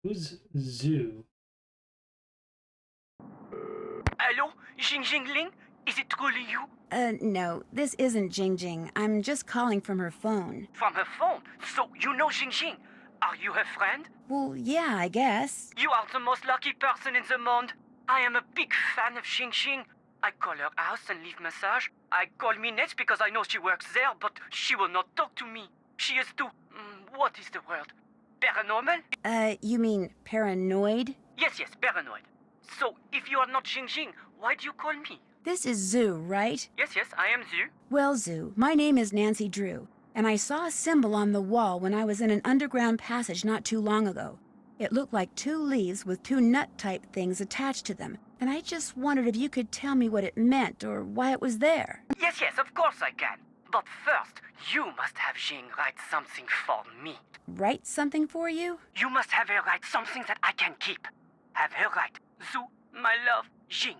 Who's Zoo? Hello, Jing Jingling? Is it truly you? No, this isn't Jing Jing. I'm just calling from her phone. From her phone? So you know Jing Jing? Are you her friend? Well, yeah, I guess. You are the most lucky person in the monde. I am a big fan of Jing Jing. I call her house and leave massage. I call Minette because I know she works there, but she will not talk to me. She is too... what is the word? Paranormal? You mean paranoid? Yes, paranoid. So, if you are not Jing Jing, why do you call me? This is Zoo, right? Yes, I am Zhu. Well, Zoo, my name is Nancy Drew, and I saw a symbol on the wall when I was in an underground passage not too long ago. It looked like two leaves with two nut-type things attached to them, and I just wondered if you could tell me what it meant or why it was there. Yes, of course I can. But first, you must have Jing write something for me. Write something for you? You must have her write something that I can keep. Have her write, Zhu, my love, Jing.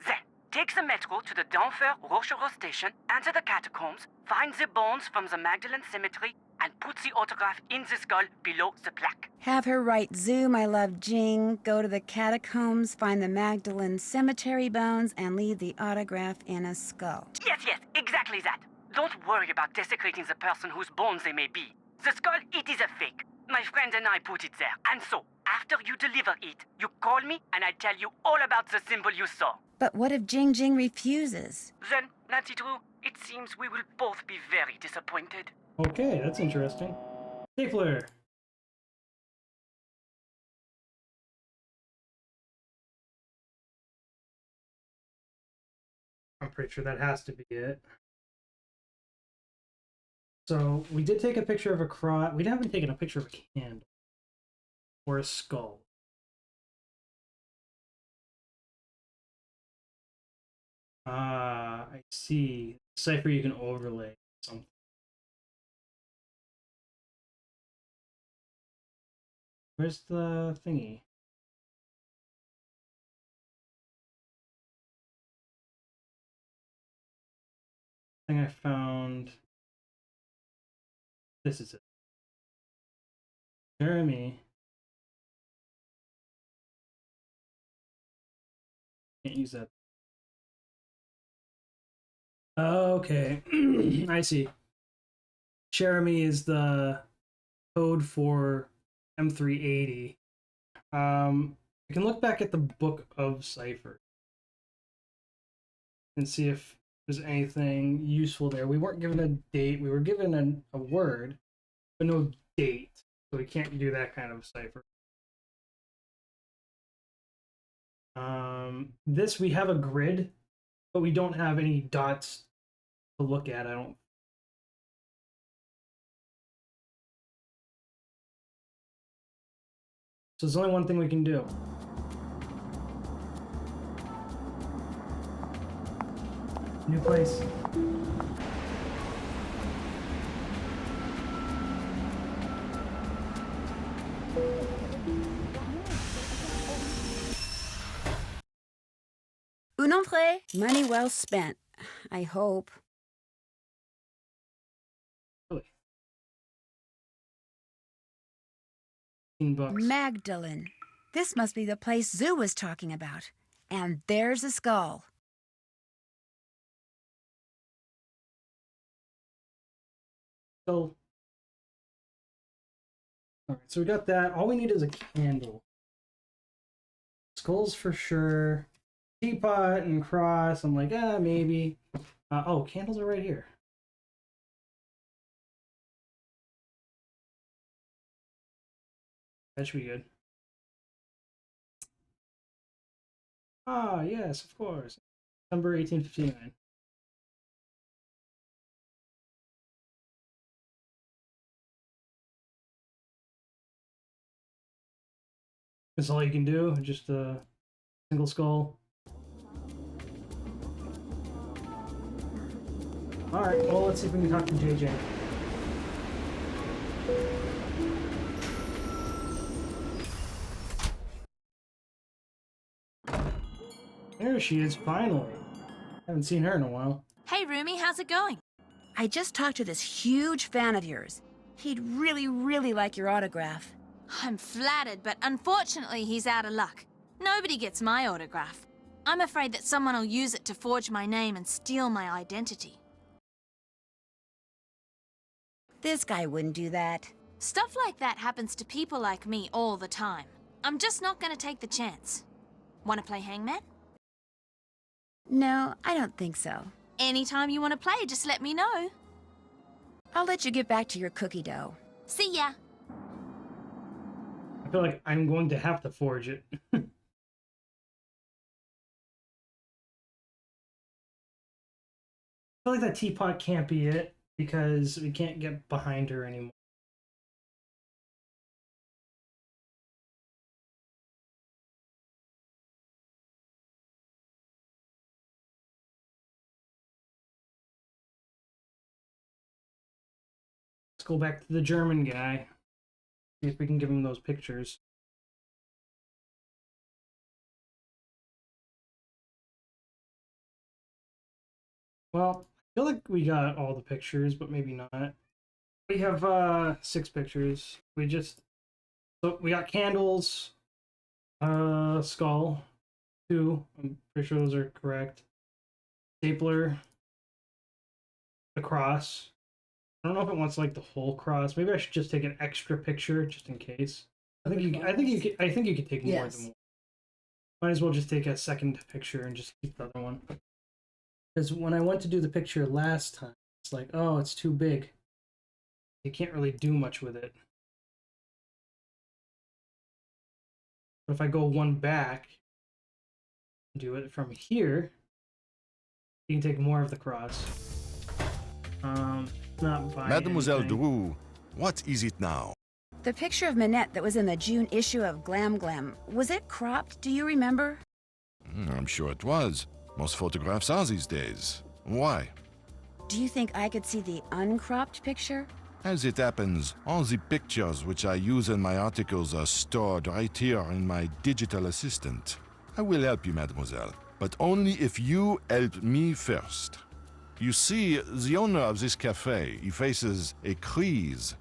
Then, take the metro to the Denfert Rochereau station, enter the catacombs, find the bones from the Magdalen Cemetery, and put the autograph in the skull below the plaque. Have her write Zoo, my love, Jing, go to the catacombs, find the Magdalen Cemetery bones, and leave the autograph in a skull. Yes, exactly that. Don't worry about desecrating the person whose bones they may be. The skull, it is a fake. My friend and I put it there. And so, after you deliver it, you call me and I tell you all about the symbol you saw. But what if Jing Jing refuses? Then, Nancy Drew, it seems we will both be very disappointed. Okay, that's interesting. Stapler. I'm pretty sure that has to be it. So we did take a picture of a cross. We haven't taken a picture of a candle or a skull. I see. Cipher you can overlay something. Where's the thingy? I think I found. This is it. Jeremy. Can't use that. Okay. I see. Jeremy is the code for M380. I can look back at the book of Cipher and see if there's anything useful there. We weren't given a date. We were given a word, but no date. So we can't do that kind of cipher. This, we have a grid, but we don't have any dots to look at, I don't. So there's only one thing we can do. New place. Un entrée. Money well spent, I hope. Really? $15. Magdalen. This must be the place Zoo was talking about. And there's a skull. So, alright, so we got that. All we need is a candle. Skulls for sure. Teapot and cross. I'm like, maybe. Oh, candles are right here. That should be good. Ah, yes, of course. December 1859. That's all you can do? Just a single skull? Alright, well, let's see if we can talk to JJ. There she is, finally. Haven't seen her in a while. Hey, Rumi, how's it going? I just talked to this huge fan of yours. He'd really, really like your autograph. I'm flattered, but unfortunately he's out of luck. Nobody gets my autograph. I'm afraid that someone will use it to forge my name and steal my identity. This guy wouldn't do that. Stuff like that happens to people like me all the time. I'm just not gonna take the chance. Wanna play hangman? No, I don't think so. Anytime you wanna play, just let me know. I'll let you get back to your cookie dough. See ya. I feel like I'm going to have to forge it. I feel like that teapot can't be it because we can't get behind her anymore. Let's go back to the German guy. See if we can give him those pictures. Well, I feel like we got all the pictures, but maybe not. We have 6 pictures. So we got candles, skull, 2. I'm pretty sure those are correct. Stapler, the cross. I don't know if it wants like the whole cross. Maybe I should just take an extra picture just in case. I think you could take more than one. Might as well just take a second picture and just keep the other one. Because when I went to do the picture last time, it's like, oh, it's too big. You can't really do much with it. But if I go one back, do it from here, you can take more of the cross. Not buying Mademoiselle anything. Drew, what is it now? The picture of Minette that was in the June issue of Glam Glam, was it cropped? Do you remember? I'm sure it was. Most photographs are these days. Why? Do you think I could see the uncropped picture? As it happens, all the pictures which I use in my articles are stored right here in my digital assistant. I will help you, mademoiselle, but only if you help me first. You see, the owner of this cafe, he faces a crise.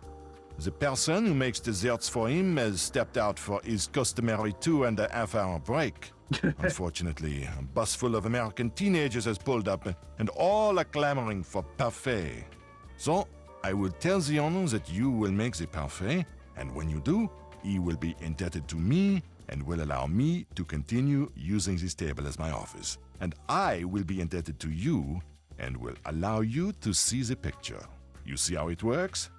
The person who makes desserts for him has stepped out for his customary 2.5-hour break. Unfortunately, a bus full of American teenagers has pulled up, and all are clamoring for parfait. So, I will tell the owner that you will make the parfait, and when you do, he will be indebted to me and will allow me to continue using this table as my office. And I will be indebted to you and will allow you to see the picture. You see how it works?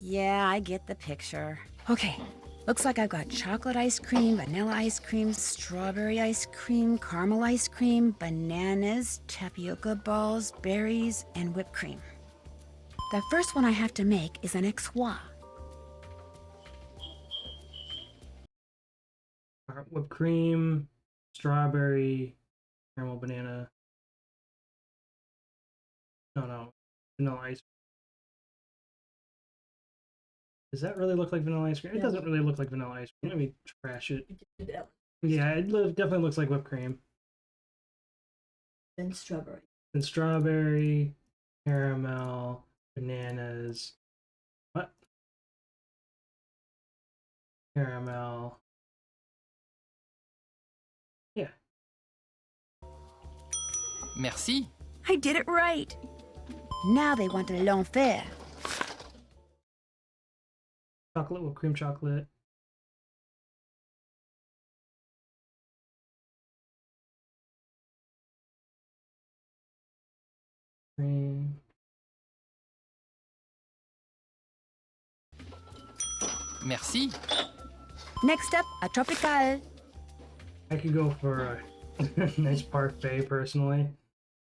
Yeah, I get the picture. Okay, looks like I've got chocolate ice cream, vanilla ice cream, strawberry ice cream, caramel ice cream, bananas, tapioca balls, berries, and whipped cream. The first one I have to make is an Exois. Whipped cream, strawberry, caramel, banana. No, vanilla ice cream. Does that really look like vanilla ice cream? It doesn't really look like vanilla ice cream. Let me trash it. Yeah, it definitely looks like whipped cream. Then strawberry. Then strawberry, caramel, bananas. What? Caramel. Yeah. Merci. I did it right. Now they want a l'enfer. Chocolate with cream chocolate. Cream. Merci. Next up, a tropical. I could go for a nice parfait personally.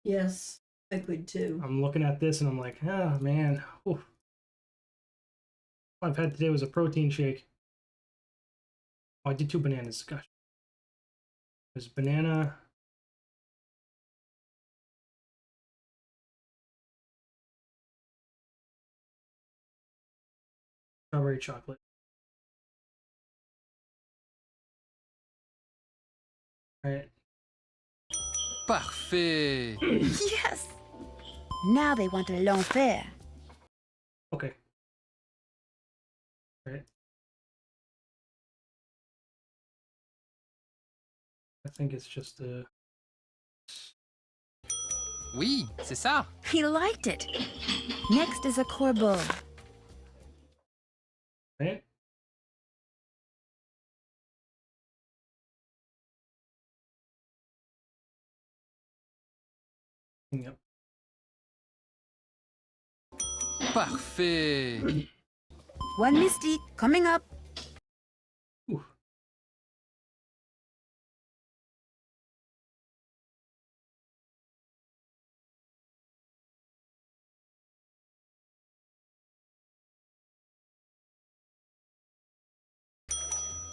Yes, I could too. I'm looking at this and I'm like, oh man. Oof. All I've had today was a protein shake. Oh, I did 2 bananas. Gosh. There's banana. Strawberry chocolate. All right. Parfait. Yes! Now they want a l'enfer. Okay. Right. I think it's just a. Oui, c'est ça. He liked it. Next is a corbeau. Right? Yep. Parfait. One mystique coming up. Ooh.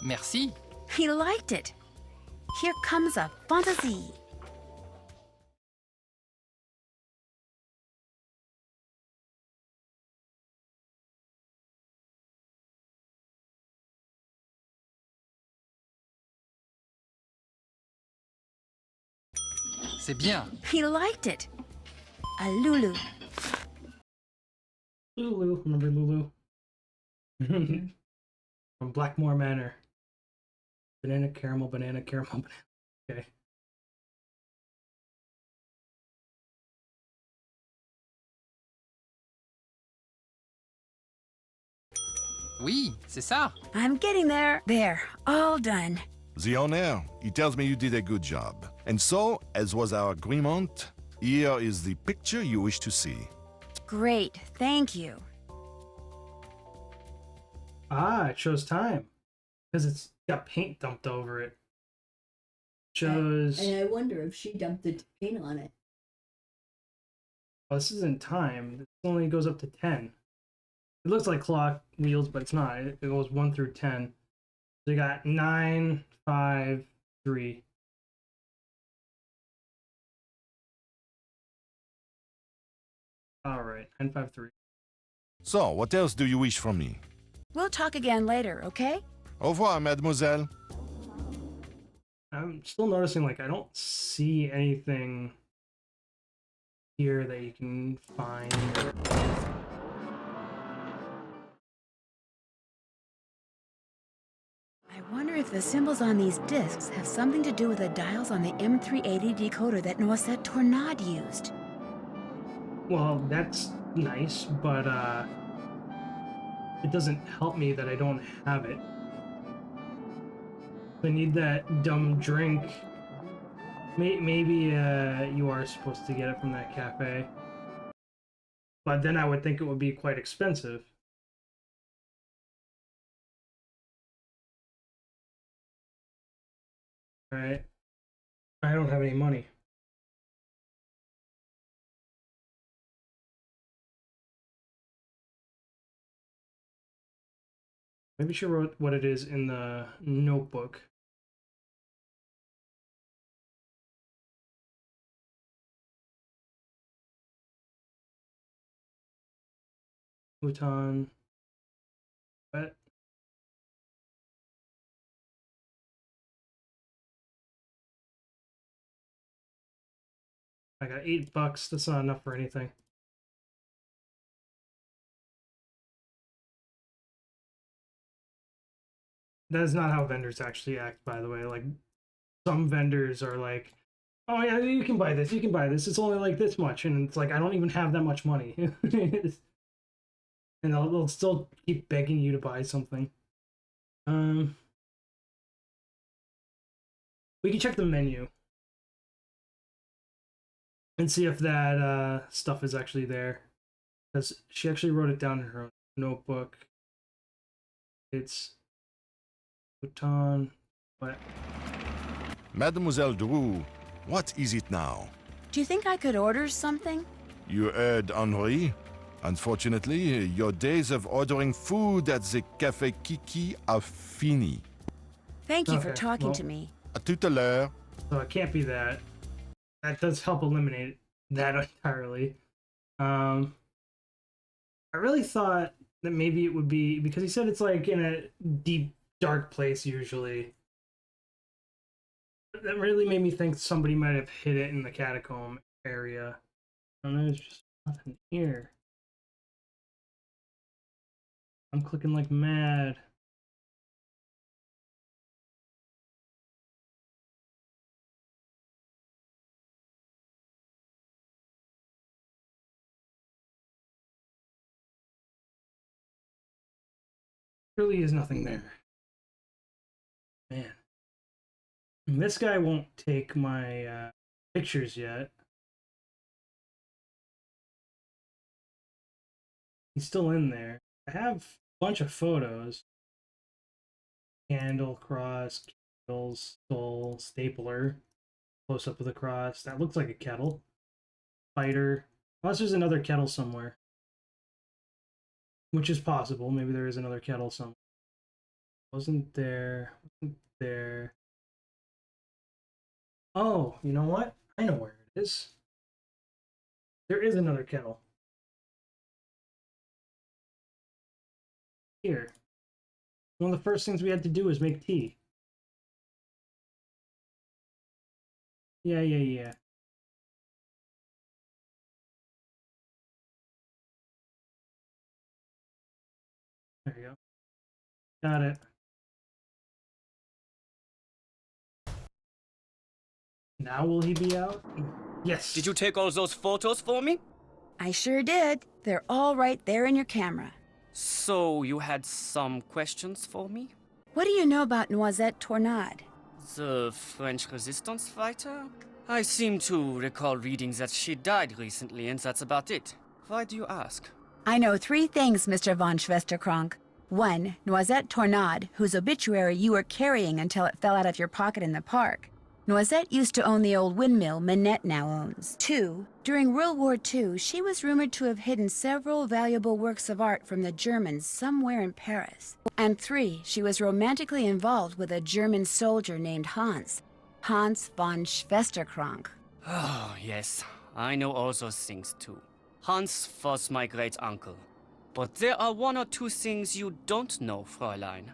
Merci. He liked it. Here comes a fantasy. C'est bien. He liked it. A Lulu. Lulu. Remember Lulu? From Blackmore Manor. Banana caramel, banana caramel, banana. Okay. Oui, c'est ça. I'm getting there. There, all done. The owner, he tells me you did a good job. And so, as was our agreement, here is the picture you wish to see. Great, thank you. Ah, it shows time. Because it's got paint dumped over it. Shows. And I wonder if she dumped the paint on it. Oh, this isn't time. This only goes up to 10. It looks like clock wheels, but it's not. It goes 1 through 10. So you got 9, 5, 3. All right, 9, 5, 3. So, what else do you wish from me? We'll talk again later, okay? Au revoir, mademoiselle. I'm still noticing, like, I don't see anything here that you can find. I wonder if the symbols on these discs have something to do with the dials on the M380 decoder that Noisette Tornade used. Well, that's nice, but it doesn't help me that I don't have it. I need that dumb drink. Maybe you are supposed to get it from that cafe. But then I would think it would be quite expensive. Right? I don't have any money. Maybe she wrote what it is in the notebook. Bhutan. What? I got $8. That's not enough for anything. That is not how vendors actually act, by the way. Like, some vendors are like, oh yeah, you can buy this, you can buy this. It's only like this much. And it's like, I don't even have that much money. And they'll still keep begging you to buy something. We can check the menu and see if that stuff is actually there. Because she actually wrote it down in her notebook. It's Bhutan, but Mademoiselle Drew, what is it now? Do you think I could order something? You heard Henri? Unfortunately, your days of ordering food at the Café Kiki are fini. Thank you for Okay, talking well- to me. À tout à l'heure. so it can't be that. That does help eliminate that entirely. I really thought that maybe it would be because he said it's like in a deep, dark place usually. That really made me think somebody might have hid it in the catacomb area. And there's just nothing here. I'm clicking like mad. Really is nothing there. Man. And this guy won't take my pictures yet. He's still in there. I have a bunch of photos. Candle, cross, candles, skull, stapler, close up of the cross. That looks like a kettle. Fighter. Unless there's another kettle somewhere. Which is possible. Maybe there is another kettle somewhere. Wasn't there. Wasn't there. Oh, you know what? I know where it is. There is another kettle. Here. One of the first things we had to do is make tea. Yeah. There you go. Got it. Now will he be out? Yes. Did you take all those photos for me? I sure did. They're all right there in your camera. So, you had some questions for me? What do you know about Noisette Tornade? The French resistance fighter? I seem to recall reading that she died recently, and that's about it. Why do you ask? I know 3 things, Mr. von Schwesterkrank. 1, Noisette Tornade, whose obituary you were carrying until it fell out of your pocket in the park. Noisette used to own the old windmill Minette now owns. 2, during World War II, she was rumored to have hidden several valuable works of art from the Germans somewhere in Paris. And 3, she was romantically involved with a German soldier named Hans von Schwesterkrank. Oh, yes. I know all those things too. Hans was my great uncle. But there are 1 or 2 things you don't know, Fräulein.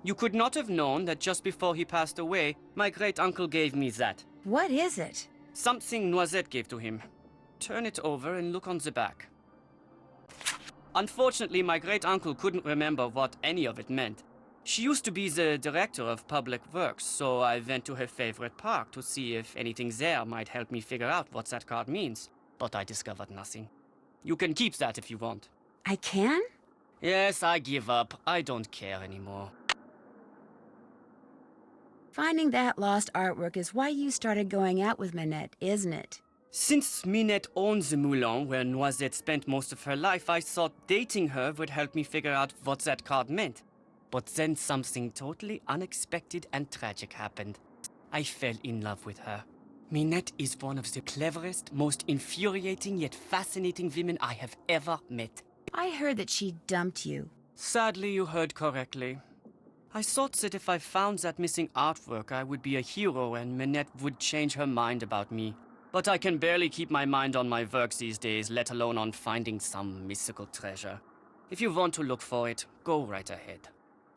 You could not have known that just before he passed away, my great uncle gave me that. What is it? Something Noisette gave to him. Turn it over and look on the back. Unfortunately, my great uncle couldn't remember what any of it meant. She used to be the director of public works, so I went to her favorite park to see if anything there might help me figure out what that card means. But I discovered nothing. You can keep that if you want. I can? Yes, I give up. I don't care anymore. Finding that lost artwork is why you started going out with Minette, isn't it? Since Minette owned the Moulin where Noisette spent most of her life, I thought dating her would help me figure out what that card meant. But then something totally unexpected and tragic happened. I fell in love with her. Minette is one of the cleverest, most infuriating yet fascinating women I have ever met. I heard that she dumped you. Sadly, you heard correctly. I thought that if I found that missing artwork, I would be a hero and Minette would change her mind about me. But I can barely keep my mind on my work these days, let alone on finding some mystical treasure. If you want to look for it, go right ahead.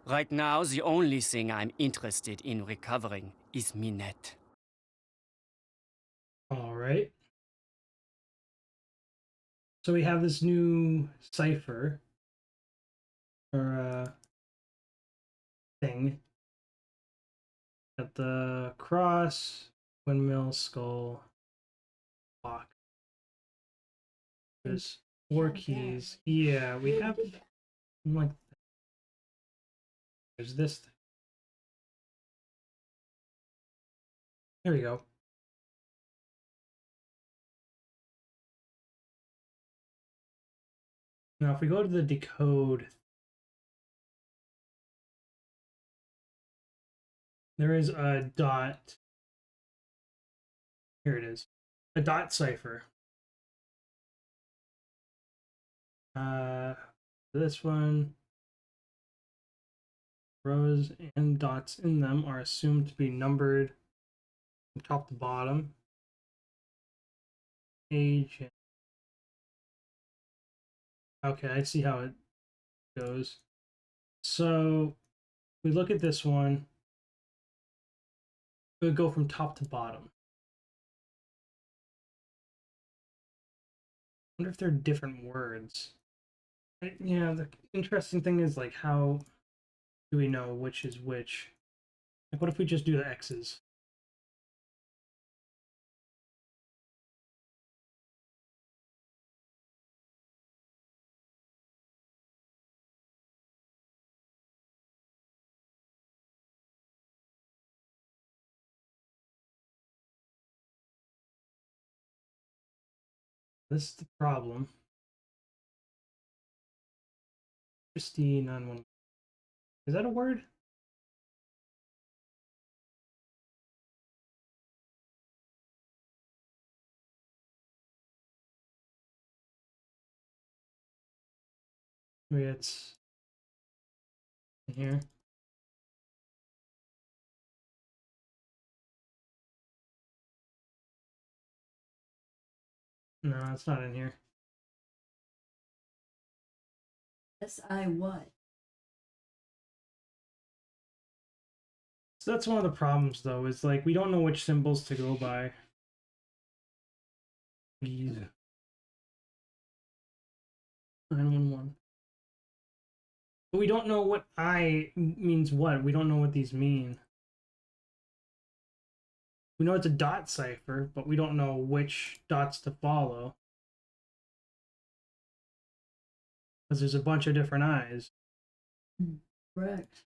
Right now, the only thing I'm interested in recovering is Minette. All right. So we have this new cipher or thing at the cross, windmill, skull, clock. There's 4 keys. Yeah, we have like there's this thing. There we go. Now, if we go to the decode, there is a dot. Here it is. A dot cipher. This one, rows and dots in them are assumed to be numbered from top to bottom. Age. Okay, I see how it goes. So we look at this one. It would go from top to bottom. I wonder if they're different words. Yeah, the interesting thing is, like, how do we know which is which? Like, what if we just do the X's? This is the problem. Christine 911. Is that a word? Maybe it's in here. No, it's not in here. SI what? So that's one of the problems, though, is like we don't know which symbols to go by. Please. 911. But we don't know what I means what. We don't know what these mean. We know it's a dot cipher, but we don't know which dots to follow. Because there's a bunch of different eyes. Correct.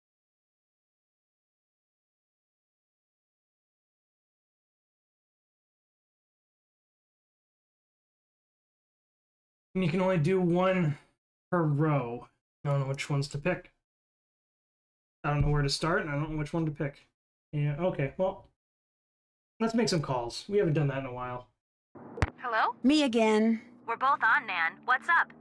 And you can only do one per row. I don't know which ones to pick. I don't know where to start, and I don't know which one to pick. Yeah, okay, well, let's make some calls. We haven't done that in a while. Hello? Me again. We're both on, Nan. What's up?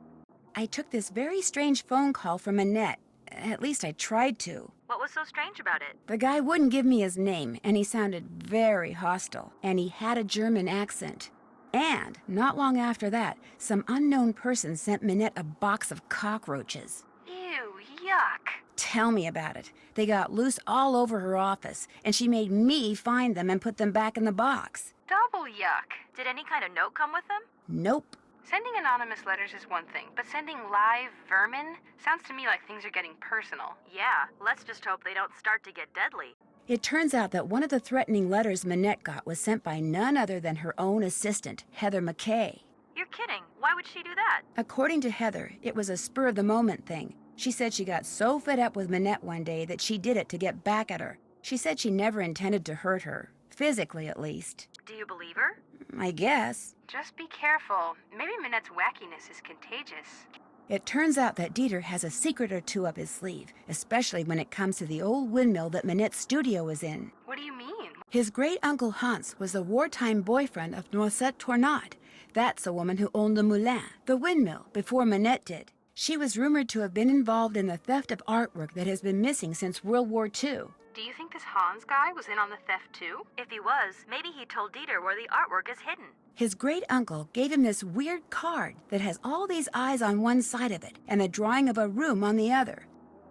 I took this very strange phone call from Annette. At least I tried to. What was so strange about it? The guy wouldn't give me his name, and he sounded very hostile, and he had a German accent. And, not long after that, some unknown person sent Minette a box of cockroaches. Ew, yuck. Tell me about it. They got loose all over her office, and she made me find them and put them back in the box. Double yuck. Did any kind of note come with them? Nope. Sending anonymous letters is one thing, but sending live vermin sounds to me like things are getting personal. Yeah, let's just hope they don't start to get deadly. It turns out that one of the threatening letters Minette got was sent by none other than her own assistant, Heather McKay. You're kidding. Why would she do that? According to Heather, it was a spur-of-the-moment thing. She said she got so fed up with Minette one day that she did it to get back at her. She said she never intended to hurt her, physically at least. Do you believe her? I guess. Just be careful. Maybe Minette's wackiness is contagious. It turns out that Dieter has a secret or two up his sleeve, especially when it comes to the old windmill that Minette's studio was in. What do you mean? His great-uncle Hans was the wartime boyfriend of Noisette Tornade. That's the woman who owned the moulin, the windmill, before Minette did. She was rumored to have been involved in the theft of artwork that has been missing since World War II. Do you think this Hans guy was in on the theft too? If he was, maybe he told Dieter where the artwork is hidden. His great-uncle gave him this weird card that has all these eyes on one side of it and a drawing of a room on the other.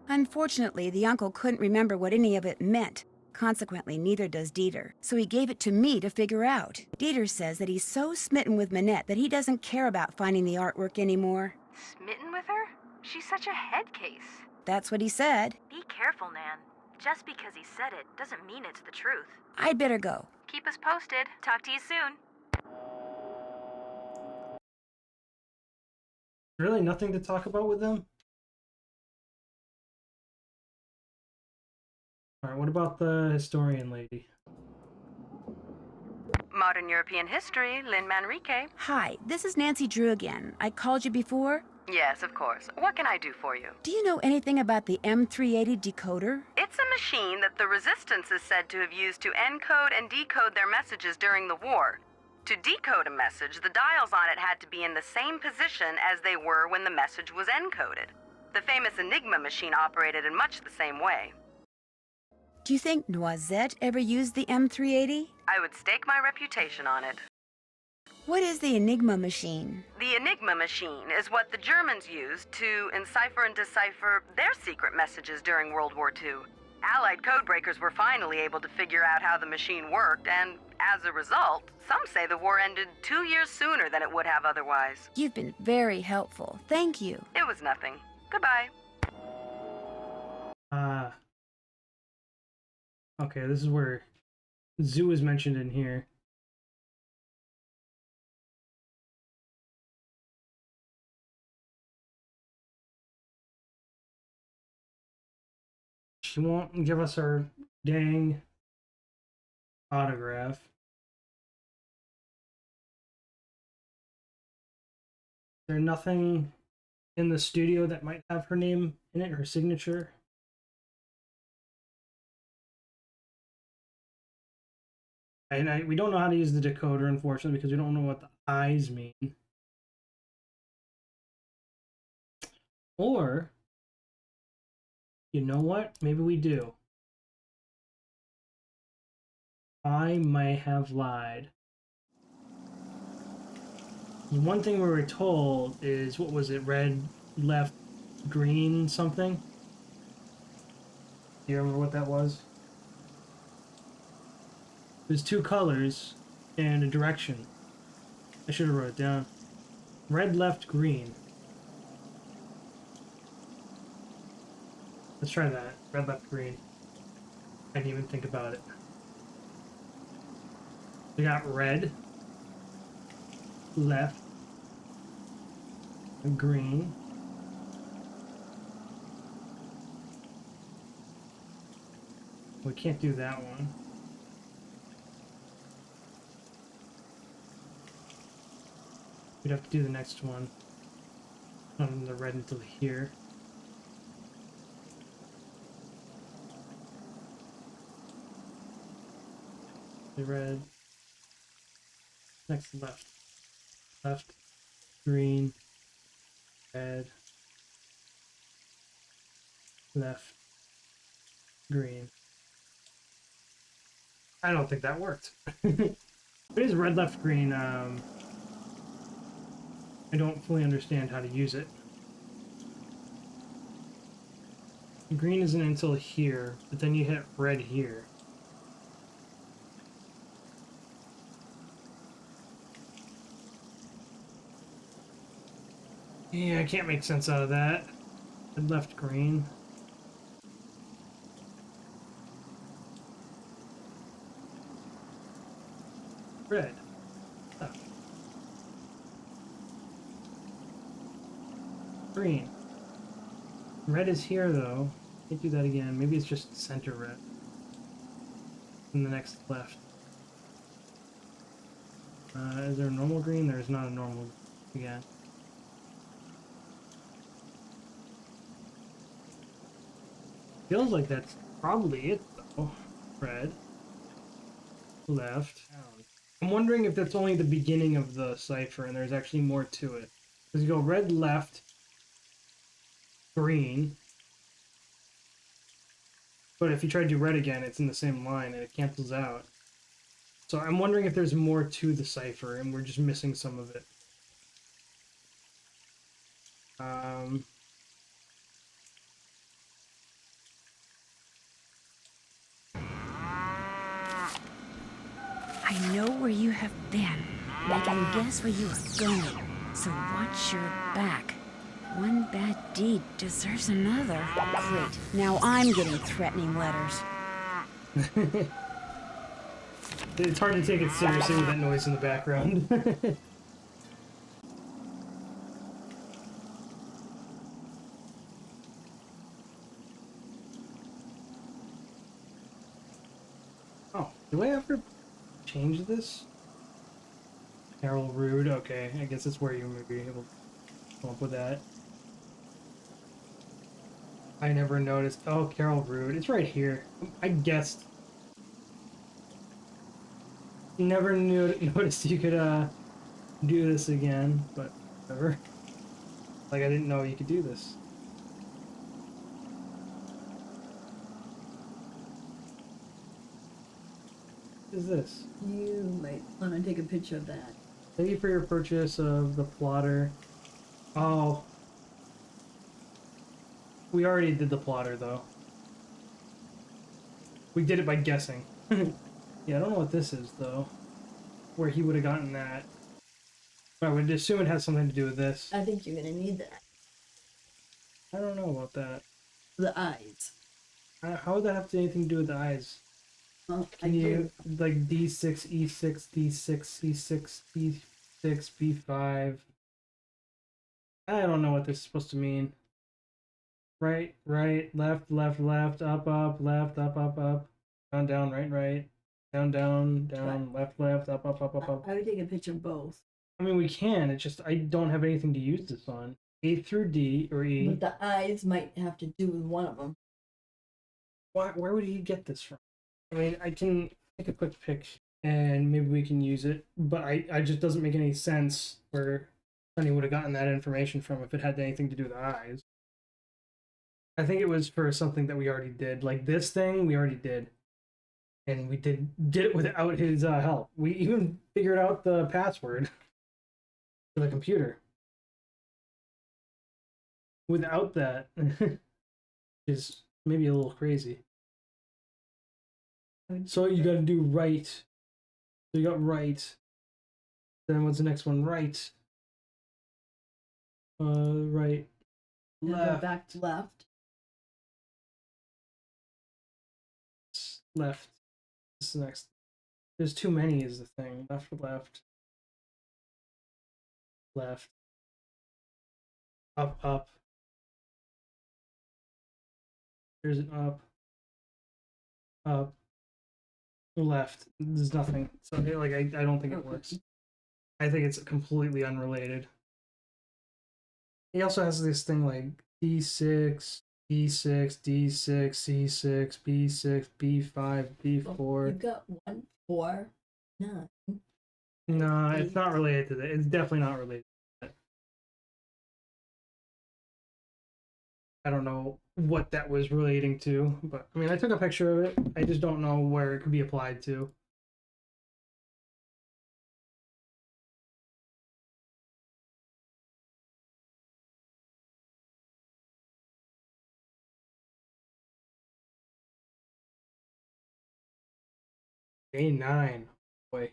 Unfortunately, the uncle couldn't remember what any of it meant. Consequently, neither does Dieter, so he gave it to me to figure out. Dieter says that he's so smitten with Minette that he doesn't care about finding the artwork anymore. Smitten with her? She's such a head case. That's what he said. Be careful, Nan. Just because he said it doesn't mean it's the truth. I'd better go. Keep us posted. Talk to you soon. Really nothing to talk about with them? Alright, what about the historian lady? Modern European history, Lynn Manrique. Hi, this is Nancy Drew again. I called you before. Yes, of course. What can I do for you? Do you know anything about the M380 decoder? It's a machine that the Resistance is said to have used to encode and decode their messages during the war. To decode a message, the dials on it had to be in the same position as they were when the message was encoded. The famous Enigma machine operated in much the same way. Do you think Noisette ever used the M380? I would stake my reputation on it. What is the Enigma machine? The Enigma machine is what the Germans used to encipher and decipher their secret messages during World War II. Allied codebreakers were finally able to figure out how the machine worked, and As a result, some say the war ended 2 years sooner than it would have otherwise. You've been very helpful. Thank you. It was nothing. Goodbye. Okay, this is where zoo is mentioned in here. She won't give us her dang autograph. Is there nothing in the studio that might have her name in it, her signature? And we don't know how to use the decoder, unfortunately, because we don't know what the eyes mean. Or, you know what? Maybe we do. I may have lied. One thing we were told is, what was it? Red, left, green, something? Do you remember what that was? There's two colors and a direction. I should have wrote it down. Red, left, green. Let's try that. Red, left, green. I didn't even think about it. We got red, left, and green. We can't do that one. We'd have to do the next one. From the red until here. The red. Next left. Left. Green. Red. Left. Green. I don't think that worked. It is red, left, green. I don't fully understand how to use it. Green isn't until here, but then you hit red here. Yeah, I can't make sense out of that. Red, left, green. Red. Left. Green. Red is here though. Can't do that again. Maybe it's just center red. And the next left. Is there a normal green? There is not a normal green again. Feels like that's probably it though. Red. Left. I'm wondering if that's only the beginning of the cipher and there's actually more to it. Because you go red, left, green. But if you try to do red again, it's in the same line and it cancels out. So I'm wondering if there's more to the cipher and we're just missing some of it. I know where you have been, and I can guess where you are going. So watch your back. One bad deed deserves another. Great. Now I'm getting threatening letters. It's hard to take it seriously with that noise in the background. Oh, do I have to change this? Carol Rude, okay. I guess that's where you may be able to come up with that. I never noticed. Oh, Carol Rude. It's right here. I guessed. Never noticed you could do this again, but whatever. Like, I didn't know you could do this. What is this? You might want to take a picture of that. Thank you for your purchase of the plotter. Oh. We already did the plotter, though. We did it by guessing. Yeah, I don't know what this is, though. Where he would have gotten that. But I would assume it has something to do with this. I think you're gonna need that. I don't know about that. The eyes. How would that have anything to do with the eyes? Well, Can you, like, D6, E6, D6, C6, B6, B5? I don't know what this is supposed to mean. Right, right, left, left, left, up, up, left, up, up, up, down, down, right, right, down, down, down, left, left, up, up, up, up, up. I would take a picture of both. I mean, we can. It's just I don't have anything to use this on. A through D or E. But the eyes might have to do with one of them. Where would he get this from? I mean, I can take a quick pic and maybe we can use it, but I just doesn't make any sense where Sonny would have gotten that information from if it had anything to do with the eyes. I think it was for something that we already did. Like this thing, we already did. And we did it without his help. We even figured out the password for the computer. Without that, is maybe a little crazy. So you got to do right. So you got right. Then what's the next one? Right. Right. And go Left. back to left. Left. This is the next. There's too many is the thing. Left, left. Left. Up, up. There's an up. Up. Left. There's nothing. So like I don't think it works. I think it's completely unrelated. He also has this thing like D6, D6, D6, C6, B6, B5, B4. You've got 1, 4, 9. No, it's not related to that. It's definitely not related to that. I don't know what that was relating to, but I mean, I took a picture of it. I just don't know where it could be applied to. A9. Boy.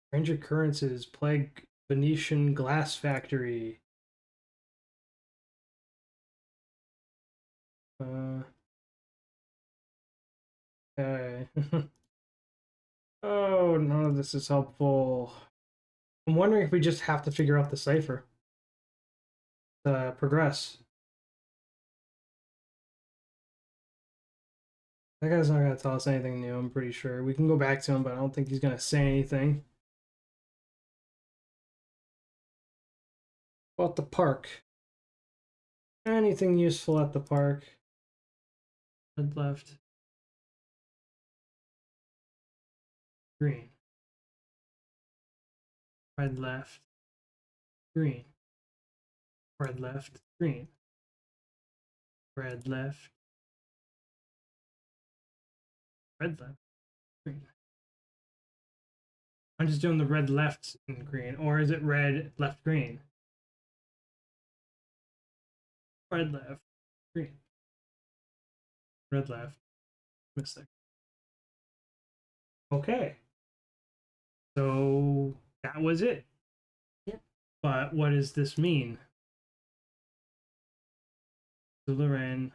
Strange occurrences plague Venetian glass factory. Okay. Oh, none of this is helpful. I'm wondering if we just have to figure out the cipher to progress. That guy's not going to tell us anything new, I'm pretty sure. We can go back to him, but I don't think he's going to say anything. About the park. Anything useful at the park? Red left. Green. Red left. Green. Red left. Green. Red left. Red left. Green. I'm just doing the red left and green. Or is it red left green? Red left. Green. Red left. Mistake. Okay. So that was it. Yep. But what does this mean? Suzerain.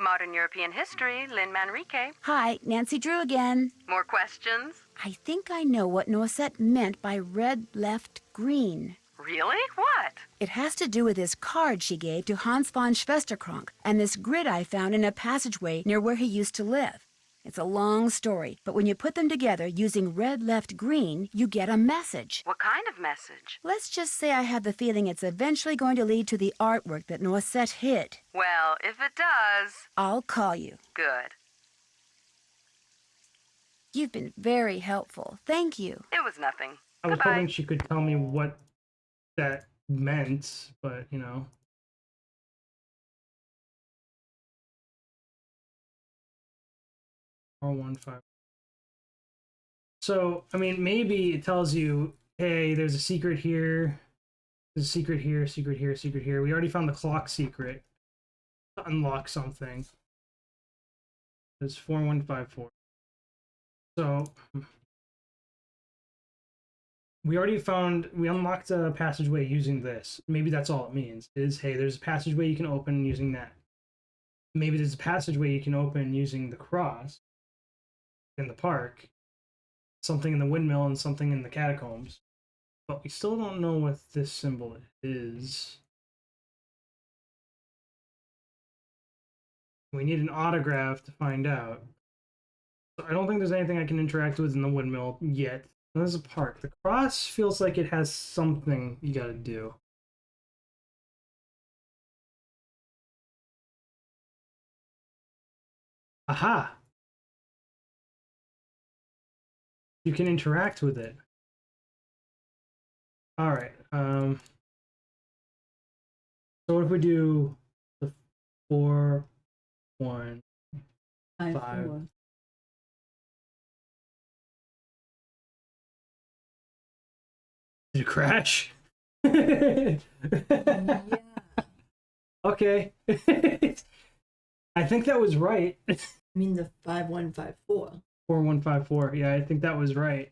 Modern European history, Lynn Manrique. Hi, Nancy Drew again. More questions? I think I know what Noisette meant by red left green. Really? What? It has to do with this card she gave to Hans von Schwesterkrank and this grid I found in a passageway near where he used to live. It's a long story, but when you put them together using red left green, you get a message. What kind of message? Let's just say I have the feeling it's eventually going to lead to the artwork that Noisette hid. Well, if it does, I'll call you. good. You've been very helpful. Thank you. It was nothing. I was Goodbye. hoping she could tell me what that meant, but you know. R15. So, I mean, maybe it tells you, hey, there's a secret here. There's a secret here, secret here, secret here. We already found the clock secret to unlock something. It's 4154. So we unlocked a passageway using this. Maybe that's all it means. Is, hey, there's a passageway you can open using that. Maybe there's a passageway you can open using the cross in the park, something in the windmill, and something in the catacombs. But we still don't know what this symbol is. We need an autograph to find out. So I don't think there's anything I can interact with in the windmill yet. There's a park. The cross feels like it has something you gotta do. Aha! You can interact with it. Alright, so what if we do the 4, 1, 5, 5. 4. Did it crash? Yeah. Okay. I think that was right. I mean the 5154. 4154. Yeah, I think that was right.